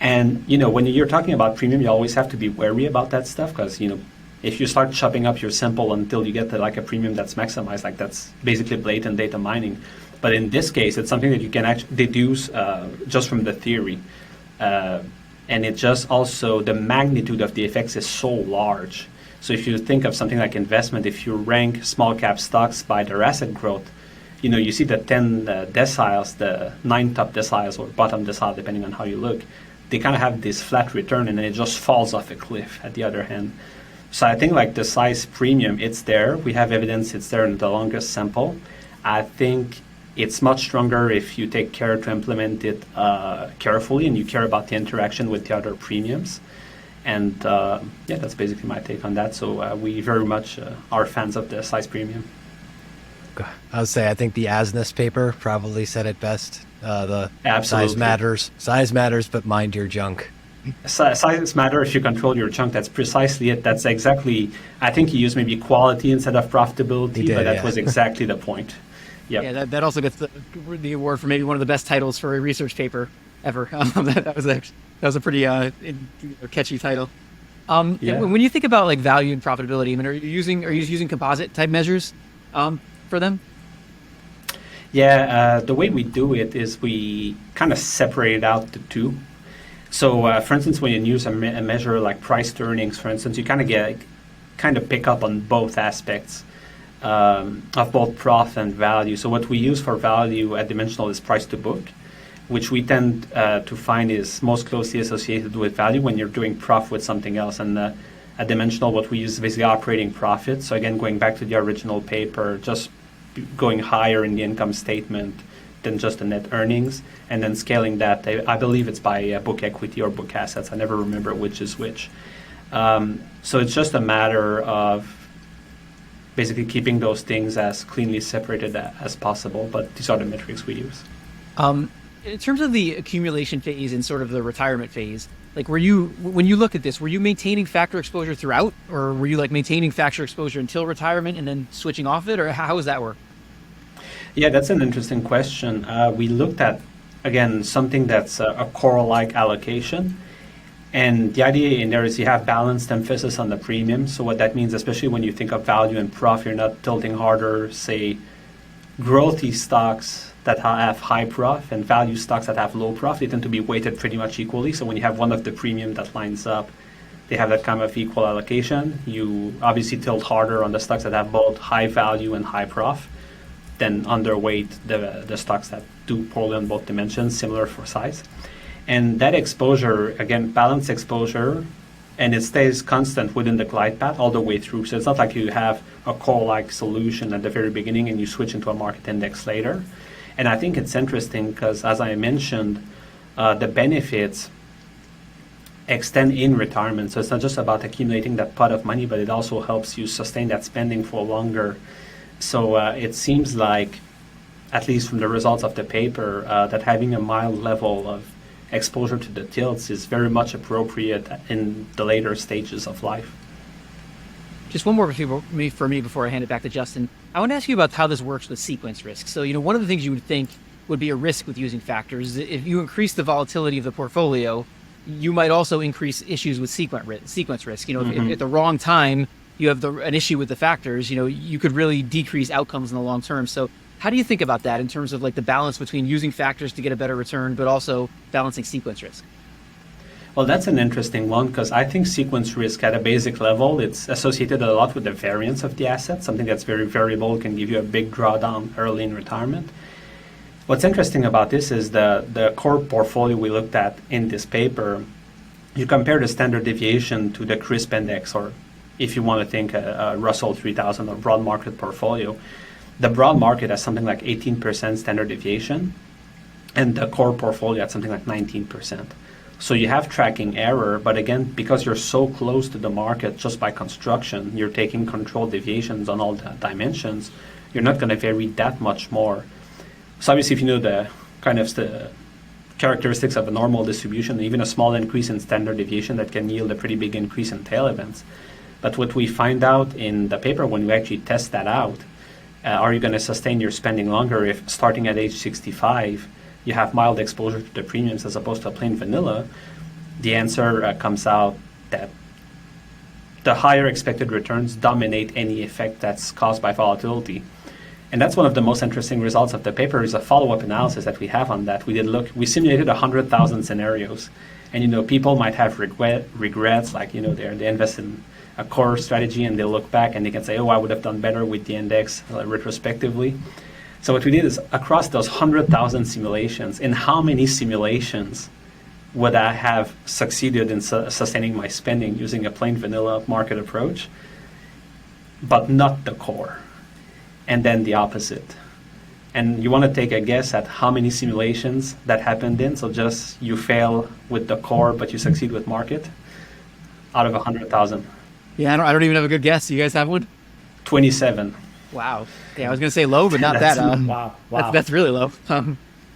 And, when you're talking about premium, you always have to be wary about that stuff, because, if you start chopping up your sample until you get to like a premium that's maximized, like that's basically blatant data mining. But in this case, it's something that you can actually deduce just from the theory. And it just also, the magnitude of the effects is so large. So if you think of something like investment, if you rank small cap stocks by their asset growth, you see the 10 deciles, the 9 top deciles or bottom decile, depending on how you look, they kind of have this flat return, and then it just falls off a cliff at the other hand. So I think like the size premium, it's there. We have evidence it's there in the longest sample. I think it's much stronger if you take care to implement it carefully and you care about the interaction with the other premiums. And that's basically my take on that. So we very much are fans of the size premium. I would say I think the Asness paper probably said it best. The Absolutely. Size matters, but mind your junk. Size matter if you control your chunk. That's precisely it. That's exactly, I think he used maybe quality instead of profitability, but that was exactly the point. Yep. Yeah, that also gets the award for maybe one of the best titles for a research paper ever. That was a pretty catchy title. When you think about like value and profitability, I mean, are you using composite type measures for them? Yeah, the way we do it is we kind of separate out the two. So, for instance, when you use a measure like price to earnings, for instance, you kind of pick up on both aspects of both profit and value. So, what we use for value at Dimensional is price to book, which we tend to find is most closely associated with value when you're doing profit with something else. And at Dimensional, what we use is basically operating profit. So, again, going back to the original paper, just going higher in the income statement than just the net earnings, and then scaling that. I believe it's by book equity or book assets. I never remember which is which. So it's just a matter of basically keeping those things as cleanly separated as possible, but these are the metrics we use. In terms of the accumulation phase and sort of the retirement phase, like when you look at this, were you maintaining factor exposure throughout, or were you like maintaining factor exposure until retirement and then switching off it, or how does that work? Yeah, that's an interesting question. We looked at, again, something that's a core-like allocation. And the idea in there is you have balanced emphasis on the premium. So what that means, especially when you think of value and profit, you're not tilting harder, say, growthy stocks that have high profit and value stocks that have low profit. They tend to be weighted pretty much equally. So when you have one of the premium that lines up, they have that kind of equal allocation. You obviously tilt harder on the stocks that have both high value and high profit, then underweight the stocks that do poorly on both dimensions, similar for size. And that exposure, again, balanced exposure, and it stays constant within the glide path all the way through. So it's not like you have a core-like solution at the very beginning and you switch into a market index later. And I think it's interesting because, as I mentioned, the benefits extend in retirement. So it's not just about accumulating that pot of money, but it also helps you sustain that spending for longer. So it seems like, at least from the results of the paper, that having a mild level of exposure to the tilts is very much appropriate in the later stages of life. Just one more for me before I hand it back to Justin. I want to ask you about how this works with sequence risk. So, one of the things you would think would be a risk with using factors is if you increase the volatility of the portfolio, you might also increase issues with sequence risk. If at the wrong time, you have an issue with the factors, you could really decrease outcomes in the long term. So how do you think about that in terms of like the balance between using factors to get a better return, but also balancing sequence risk? Well, that's an interesting one because I think sequence risk at a basic level, it's associated a lot with the variance of the asset. Something that's very variable can give you a big drawdown early in retirement. What's interesting about this is the core portfolio we looked at in this paper. You compare the standard deviation to the CRISP index, or if you want to think a Russell 3000 or broad market portfolio. The broad market has something like 18% standard deviation, and the core portfolio has something like 19%. So you have tracking error, but again, because you're so close to the market just by construction, you're taking controlled deviations on all the dimensions, you're not going to vary that much more. So obviously, if you know the kind of the characteristics of a normal distribution, even a small increase in standard deviation that can yield a pretty big increase in tail events. But what we find out in the paper when we actually test that out, are you going to sustain your spending longer if starting at age 65, you have mild exposure to the premiums as opposed to a plain vanilla? The answer comes out that the higher expected returns dominate any effect that's caused by volatility. And that's one of the most interesting results of the paper is a follow-up analysis that we have on that. We simulated 100,000 scenarios. And, people might have regrets, like, they invest in a core strategy and they look back and they can say, oh, I would have done better with the index retrospectively. So what we did is across those 100,000 simulations, in how many simulations would I have succeeded in sustaining my spending using a plain vanilla market approach, but not the core? And then the opposite. And you want to take a guess at how many simulations that happened in. So just you fail with the core, but you succeed with market out of 100,000. Yeah, I don't even have a good guess. You guys have one? 27. Wow. Yeah, I was going to say low, but not that. Wow. That's really low.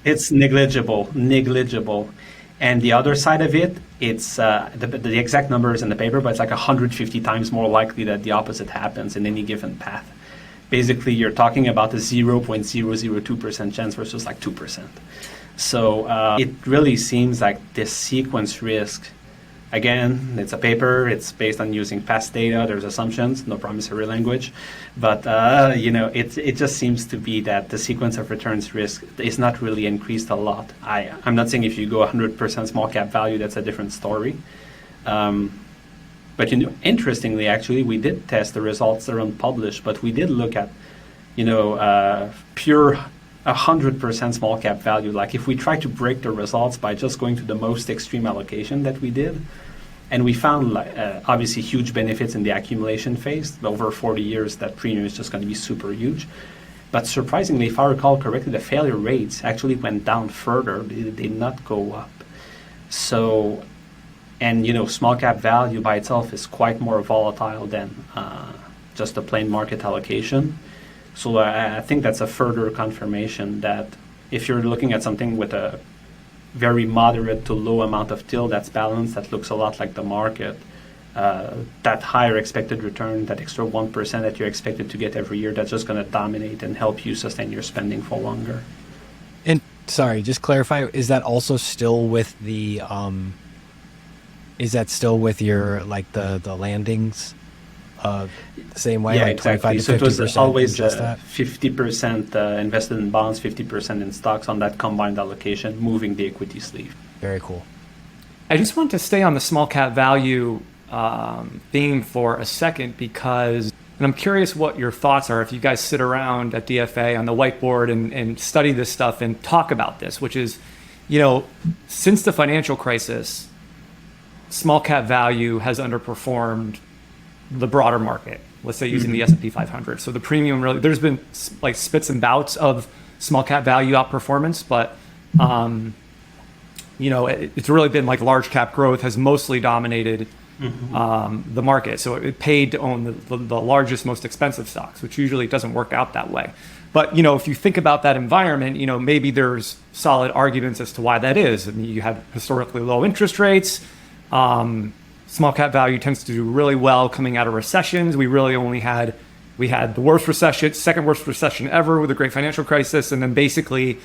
It's negligible. And the other side of it, it's the exact numbers in the paper, but it's like 150 times more likely that the opposite happens in any given path. Basically, you're talking about a 0.002% chance versus like 2%. So it really seems like this sequence risk, again, it's a paper, it's based on using past data, there's assumptions, no promissory language, but it just seems to be that the sequence of returns risk is not really increased a lot. I'm not saying if you go 100% small cap value, that's a different story. But interestingly, actually, we did test the results that are unpublished, but we did look at, pure 100% small cap value. Like if we try to break the results by just going to the most extreme allocation that we did, and we found obviously huge benefits in the accumulation phase. Over 40 years, that premium is just going to be super huge. But surprisingly, if I recall correctly, the failure rates actually went down further. They did not go up. So. And, small cap value by itself is quite more volatile than just a plain market allocation. So I think that's a further confirmation that if you're looking at something with a very moderate to low amount of till that's balanced, that looks a lot like the market, that higher expected return, that extra 1% that you're expected to get every year, that's just going to dominate and help you sustain your spending for longer. And sorry, just clarify, is that also still with the... Is that still with your, like, the landings the same way? Yeah, like exactly. 25 to 50%? So it was always just that? 50% invested in bonds, 50% in stocks on that combined allocation, moving the equity sleeve. Very cool. I just want to stay on the small cap value theme for a second because, and I'm curious what your thoughts are if you guys sit around at DFA on the whiteboard and study this stuff and talk about this, which is, since the financial crisis, small cap value has underperformed the broader market, let's say using the S&P 500. So the premium really, there's been like spits and bouts of small cap value outperformance, but it's really been like large cap growth has mostly dominated the market. So it paid to own the largest, most expensive stocks, which usually doesn't work out that way. But, if you think about that environment, maybe there's solid arguments as to why that is. I mean, you have historically low interest rates. Small cap value tends to do really well coming out of recessions. We had the worst recession, second worst recession ever with the great financial crisis, and then basically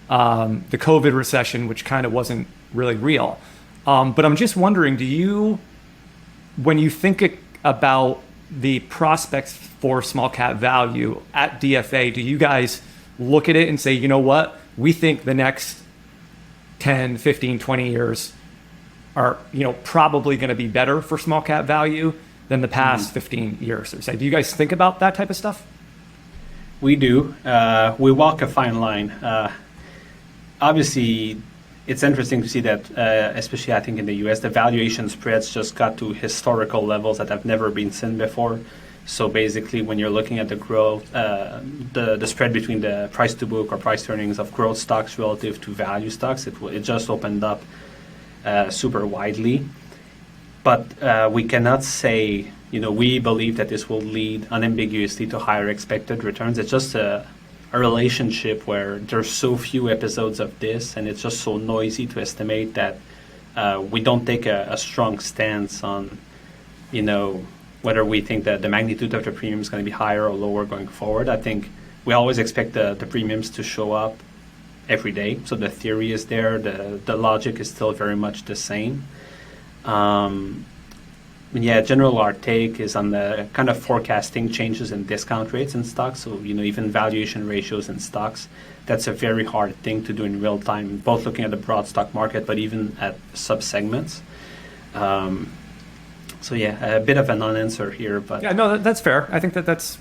the COVID recession, which kind of wasn't really real. But I'm just wondering, when you think about the prospects for small cap value at DFA, do you guys look at it and say, you know what, we think the next 10, 15, 20 years are, probably going to be better for small cap value than the past 15 years? Or say, do you guys think about that type of stuff? We do. We walk a fine line. Obviously, it's interesting to see that, especially I think in the US, the valuation spreads just got to historical levels that have never been seen before. So basically, when you're looking at the growth, the spread between the price to book or price to earnings of growth stocks relative to value stocks, it just opened up super widely. But we cannot say, we believe that this will lead unambiguously to higher expected returns. It's just a relationship where there's so few episodes of this, and it's just so noisy to estimate that we don't take a strong stance on, whether we think that the magnitude of the premium is going to be higher or lower going forward. I think we always expect the premiums to show up every day. So the theory is there. The logic is still very much the same. General our take is on the kind of forecasting changes in discount rates in stocks. So, even valuation ratios in stocks, that's a very hard thing to do in real time, both looking at the broad stock market, but even at subsegments. A bit of a non-answer here, but yeah, no, that's fair. I think that's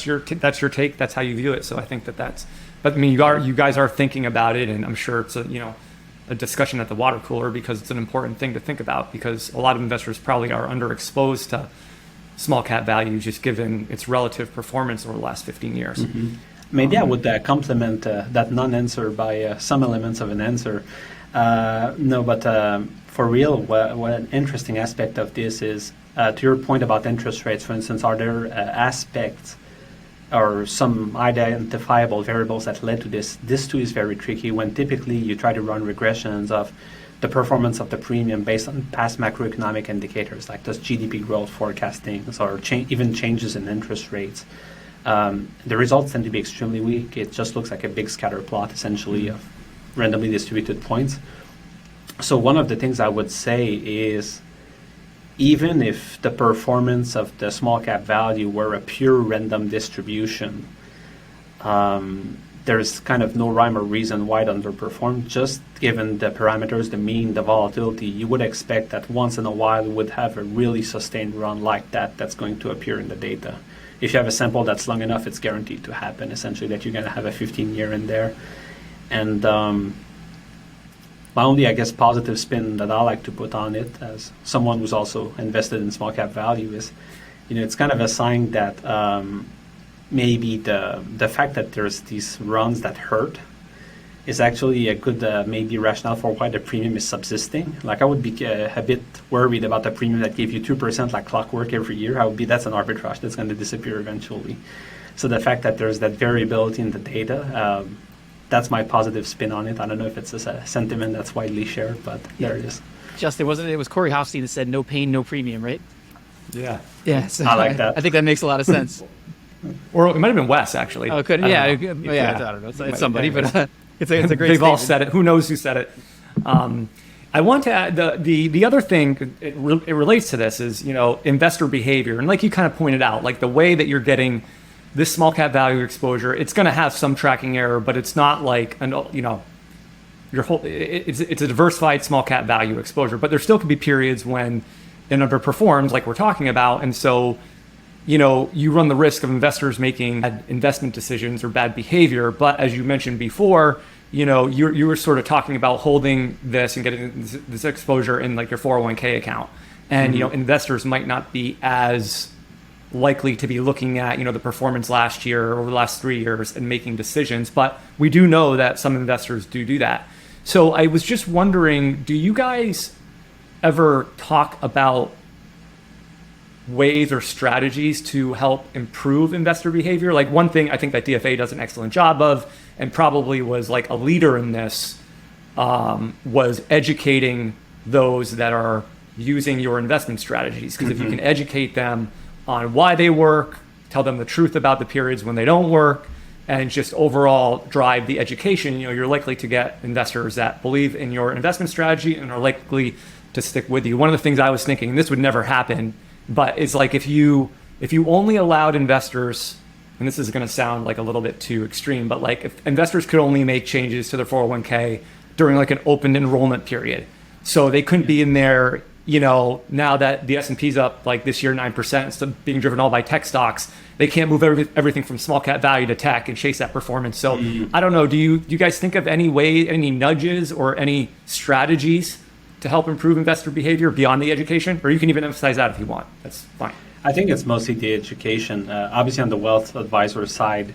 your take. That's how you view it. So I think that's. But I mean, you guys are thinking about it, and I'm sure it's a discussion at the water cooler because it's an important thing to think about, because a lot of investors probably are underexposed to small cap value just given its relative performance over the last 15 years. Mm-hmm. Maybe I would complement that non-answer by some elements of an answer. For real, what an interesting aspect of this is, to your point about interest rates, for instance, are there aspects or some identifiable variables that led to this? This too is very tricky when typically you try to run regressions of the performance of the premium based on past macroeconomic indicators, like does GDP growth forecasting or even changes in interest rates. The results tend to be extremely weak. It just looks like a big scatter plot, essentially, of randomly distributed points. So one of the things I would say is, even if the performance of the small cap value were a pure random distribution, there's kind of no rhyme or reason why it underperformed. Just given the parameters, the mean, the volatility, you would expect that once in a while it would have a really sustained run like that's going to appear in the data. If you have a sample that's long enough, it's guaranteed to happen, essentially, that you're going to have a 15-year in there. And my only, positive spin that I like to put on it, as someone who's also invested in small cap value, is, it's kind of a sign that maybe the fact that there's these runs that hurt is actually a good maybe rationale for why the premium is subsisting. Like, I would be a bit worried about the premium that gave you 2% like clockwork every year. That's an arbitrage that's going to disappear eventually. So the fact that there's that variability in the data, that's my positive spin on it. I don't know if it's a sentiment that's widely shared, but there it is. Justin, it was Corey Hofstein that said no pain, no premium, right? Yeah. Yeah. So I like that. I think that makes a lot of sense. Or it might have been Wes, actually. Oh, it could. Yeah. I don't know. It's somebody, but it's a great They've all statement. said it. Who knows who said it? I want to add the other thing, it relates to this, is, investor behavior. And like you kind of pointed out, like the way that you're getting this small cap value exposure, it's going to have some tracking error, but it's not like it's a diversified small cap value exposure. But there still could be periods when it underperforms, like we're talking about, and so you run the risk of investors making bad investment decisions or bad behavior. But as you mentioned before, you were sort of talking about holding this and getting this exposure in like your 401k account, and investors might not be as likely to be looking at the performance last year or the last 3 years and making decisions, but we do know that some investors do that. So I was just wondering, do you guys ever talk about ways or strategies to help improve investor behavior? Like, one thing I think that DFA does an excellent job of, and probably was like a leader in this, was educating those that are using your investment strategies. Because if you can educate them on why they work, tell them the truth about the periods when they don't work, and just overall drive the education, you're likely to get investors that believe in your investment strategy and are likely to stick with you. One of the things I was thinking, and this would never happen, but it's like if if you only allowed investors, and this is going to sound like a little bit too extreme, but like if investors could only make changes to their 401k during like an open enrollment period, so they couldn't be in there, now that the S&P's up like this year 9%, instead of being driven all by tech stocks, they can't move everything from small cap value to tech and chase that performance. So I don't know, do you guys think of any nudges or any strategies to help improve investor behavior beyond the education? Or you can even emphasize that if you want. That's fine. I think it's mostly the education. Obviously, on the wealth advisor side,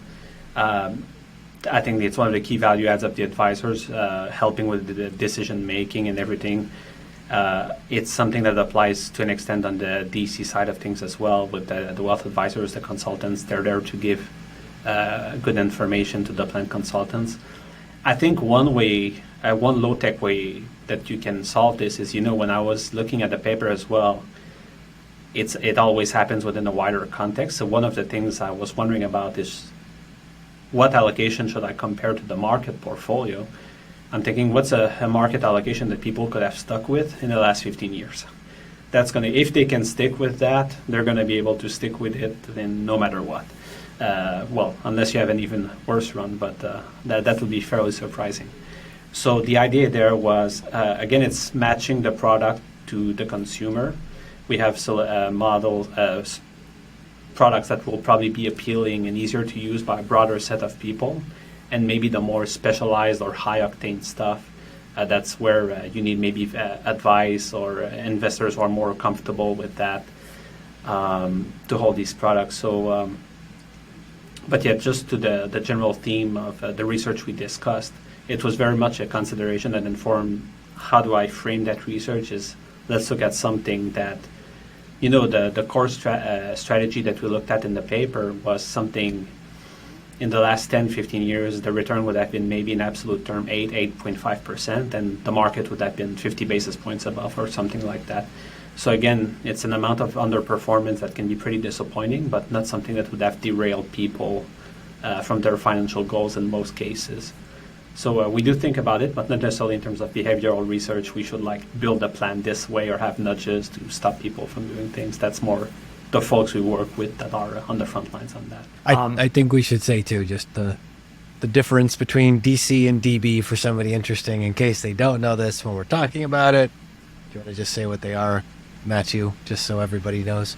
I think it's one of the key value adds of the advisors, helping with the decision making and everything. It's something that applies to an extent on the DC side of things as well. With the wealth advisors, the consultants, they're there to give good information to the plan consultants. I think one low-tech way that you can solve this is, when I was looking at the paper as well, it always happens within a wider context. So one of the things I was wondering about is what allocation should I compare to the market portfolio? I'm thinking, what's a market allocation that people could have stuck with in the last 15 years? That's if they can stick with that, they're going to be able to stick with it then no matter what. Unless you have an even worse run, but that would be fairly surprising. So the idea there was, again, it's matching the product to the consumer. We have products that will probably be appealing and easier to use by a broader set of people, and maybe the more specialized or high-octane stuff, that's where you need maybe advice or investors who are more comfortable with that to hold these products. So, but yeah, just to the general theme of the research we discussed, it was very much a consideration that informed how do I frame that research is let's look at something that, the core strategy that we looked at in the paper was something in the last 10, 15 years, the return would have been maybe in absolute term 8.5%, and the market would have been 50 basis points above or something like that. So again, it's an amount of underperformance that can be pretty disappointing, but not something that would have derailed people from their financial goals in most cases. So we do think about it, but not necessarily in terms of behavioral research. We should build a plan this way or have nudges to stop people from doing things. That's more the folks we work with that are on the front lines on that. I think we should say too, just the difference between DC and DB for somebody interesting in case they don't know this when we're talking about it. Do you want to just say what they are, Mathieu, just so everybody knows?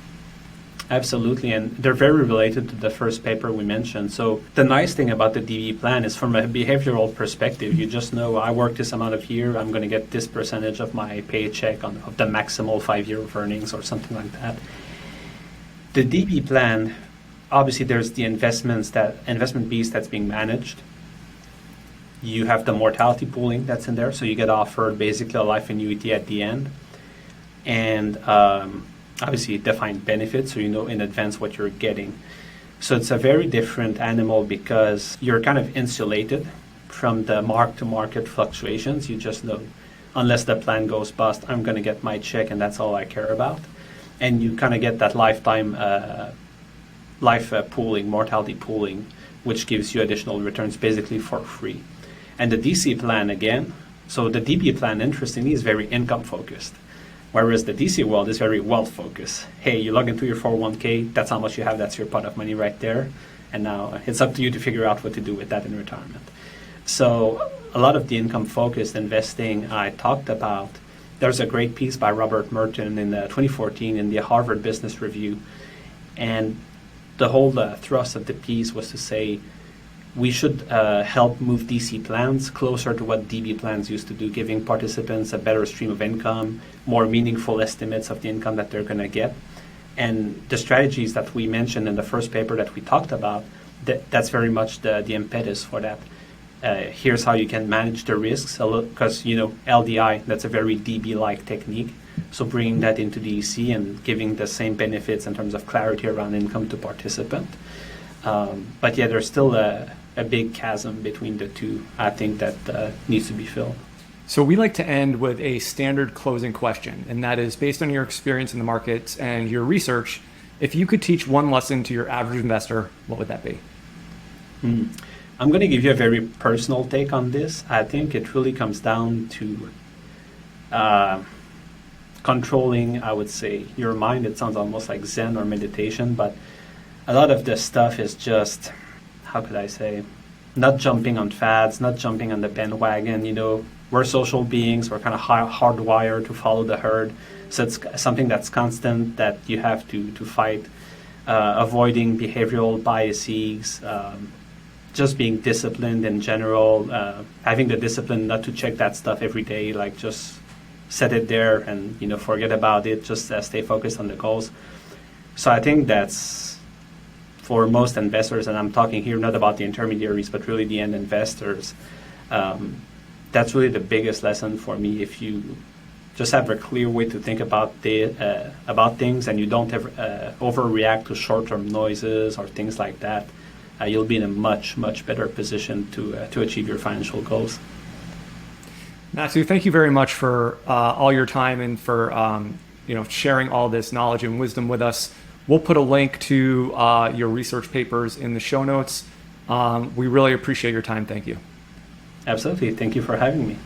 Absolutely, and they're very related to the first paper we mentioned. So the nice thing about the DB plan is from a behavioral perspective, you just know I work this amount of year, I'm going to get this percentage of my paycheck of the maximal 5-year of earnings or something like that. The DB plan, obviously there's the investment piece that's being managed. You have the mortality pooling that's in there, so you get offered basically a life annuity at the end. And obviously defined benefits, so you know in advance what you're getting. So it's a very different animal because you're kind of insulated from the mark-to-market fluctuations. You just know, unless the plan goes bust, I'm going to get my check and that's all I care about. And you kind of get that lifetime pooling, mortality pooling, which gives you additional returns basically for free. And the DC plan again, so the DB plan, interestingly, is very income focused. Whereas the DC world is very wealth focused. Hey, you log into your 401k, that's how much you have, that's your pot of money right there. And now it's up to you to figure out what to do with that in retirement. So a lot of the income focused investing I talked about, there's a great piece by Robert Merton in 2014 in the Harvard Business Review. And the whole thrust of the piece was to say, we should help move DC plans closer to what DB plans used to do, giving participants a better stream of income, more meaningful estimates of the income that they're going to get. And the strategies that we mentioned in the first paper that we talked about, that's very much the impetus for that. Here's how you can manage the risks, because LDI, that's a very DB-like technique. So bringing that into DC and giving the same benefits in terms of clarity around income to participant. But yeah, there's still a big chasm between the two, I think, that needs to be filled. So we like to end with a standard closing question, and that is, based on your experience in the markets and your research, if you could teach one lesson to your average investor, what would that be? I'm going to give you a very personal take on this. I think it really comes down to controlling, I would say, your mind. It sounds almost like Zen or meditation, but a lot of the stuff is just, how could I say, not jumping on fads, not jumping on the bandwagon. We're social beings. We're kind of hardwired to follow the herd. So it's something that's constant that you have to fight. Avoiding behavioral biases, just being disciplined in general, having the discipline not to check that stuff every day, like just set it there and forget about it, just stay focused on the goals. So I think that's for most investors, and I'm talking here not about the intermediaries but really the end investors, that's really the biggest lesson for me. If you just have a clear way to think about things, and you don't ever overreact to short-term noises or things like that, you'll be in a much, much better position to achieve your financial goals. Mathieu, thank you very much for all your time and for sharing all this knowledge and wisdom with us. We'll put a link to your research papers in the show notes. We really appreciate your time. Thank you. Absolutely. Thank you for having me.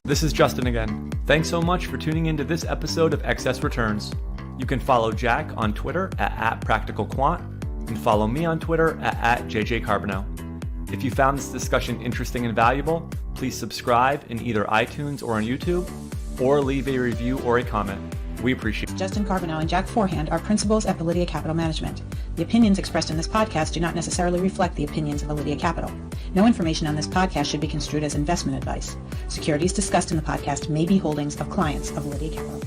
This is Justin again. Thanks so much for tuning into this episode of Excess Returns. You can follow Jack on Twitter at @PracticalQuant and follow me on Twitter at @JJCarboneau. If you found this discussion interesting and valuable, please subscribe in either iTunes or on YouTube, or leave a review or a comment. We appreciate it. Justin Carboneau and Jack Forehand are principals at Validia Capital Management. The opinions expressed in this podcast do not necessarily reflect the opinions of Validia Capital. No information on this podcast should be construed as investment advice. Securities discussed in the podcast may be holdings of clients of Validia Capital.